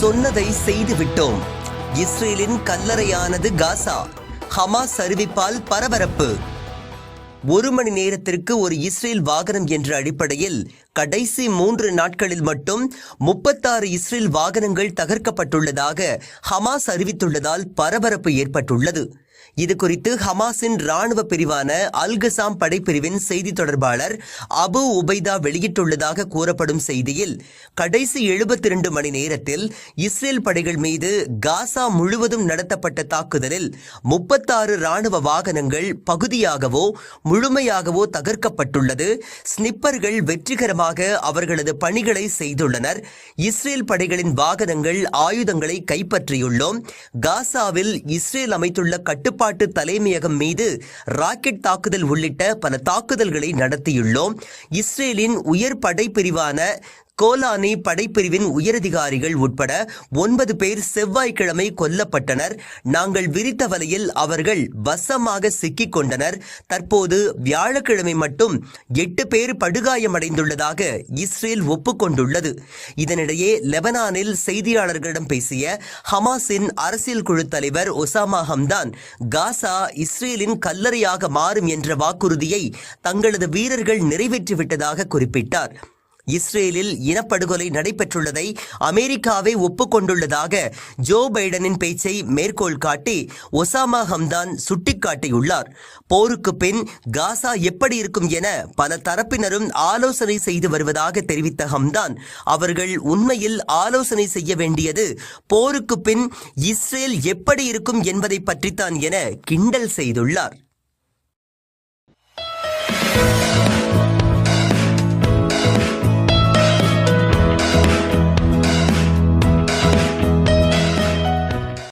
சொன்னதை செய்துவிட்டோம். இஸ்ரேலின் கல்லறையானது காசா. ஹமாஸ் அறிவிப்பால் பரபரப்பு. 1 மணி நேரத்திற்கு ஒரு இஸ்ரேல் வாகனம் என்ற அடிப்படையில் கடைசி 3 நாட்களில் மட்டும் 36 இஸ்ரேல் வாகனங்கள் தகர்க்கப்பட்டுள்ளதாக ஹமாஸ் அறிவித்துள்ளதால் பரபரப்பு ஏற்பட்டுள்ளது. இது குறித்து ஹமாஸின் ராணுவ பிரிவான அல்-கசாம் படைப்பிரிவின் செய்தி தொடர்பாளர் அபு உபைதா வெளியிட்டுள்ளதாக கூறப்படும் செய்தியில், கடைசி 72 மணி நேரத்தில் இஸ்ரேல் படைகள் மீது காசா முழுவதும் நடத்தப்பட்ட தாக்குதலில் 36 ராணுவ வாகனங்கள் பகுதியாகவோ முழுமையாகவோ தகர்க்கப்பட்டுள்ளது. ஸ்னிப்பர்கள் வெற்றிகரமாக அவர்களது பணிகளை செய்துள்ளனர். இஸ்ரேல் படைகளின் வாகனங்கள் ஆயுதங்களை கைப்பற்றியுள்ளோம். காசாவில் இஸ்ரேல் அமைத்துள்ள கட்டுப்பாட்டு தலைமையகம் மீது ராக்கெட் தாக்குதல் உள்ளிட்ட பல தாக்குதல்களை நடத்தியுள்ளோம். இஸ்ரேலின் உயர் படைப்பிரிவான கோலானி படைப்பிரிவின் உயரதிகாரிகள் உட்பட 9 பேர் செவ்வாய்க்கிழமை கொல்லப்பட்டனர். நாங்கள் விரித்த வலையில் அவர்கள் வசமாக சிக்கிக் கொண்டனர். தற்போது வியாழக்கிழமை மட்டும் 8 பேர் படுகாயமடைந்துள்ளதாக இஸ்ரேல் ஒப்புக்கொண்டுள்ளது. இதனிடையே லெபனானில் செய்தியாளர்களிடம் பேசிய ஹமாஸின் அரசியல் குழு தலைவர் ஒசாமா ஹம்தான், காசா இஸ்ரேலின் கல்லறையாக மாறும் என்ற வாக்குறுதியை தங்களது வீரர்கள் நிறைவேற்றிவிட்டதாக குறிப்பிட்டார். இஸ்ரேலில் இனப்படுகொலை நடைபெற்றுள்ளதை அமெரிக்காவை ஒப்புக்கொண்டுள்ளதாக ஜோ பைடனின் பேச்சை மேற்கோள் காட்டி ஒசாமா ஹம்தான் சுட்டிக்காட்டியுள்ளார். போருக்கு பின் காசா எப்படி இருக்கும் என பல தரப்பினரும் ஆலோசனை செய்து வருவதாக தெரிவித்த ஹம்தான், அவர்கள் உண்மையில் ஆலோசனை செய்ய வேண்டியது போருக்கு பின் இஸ்ரேல் எப்படி இருக்கும் என்பதை பற்றித்தான் என கிண்டல் செய்துள்ளார்.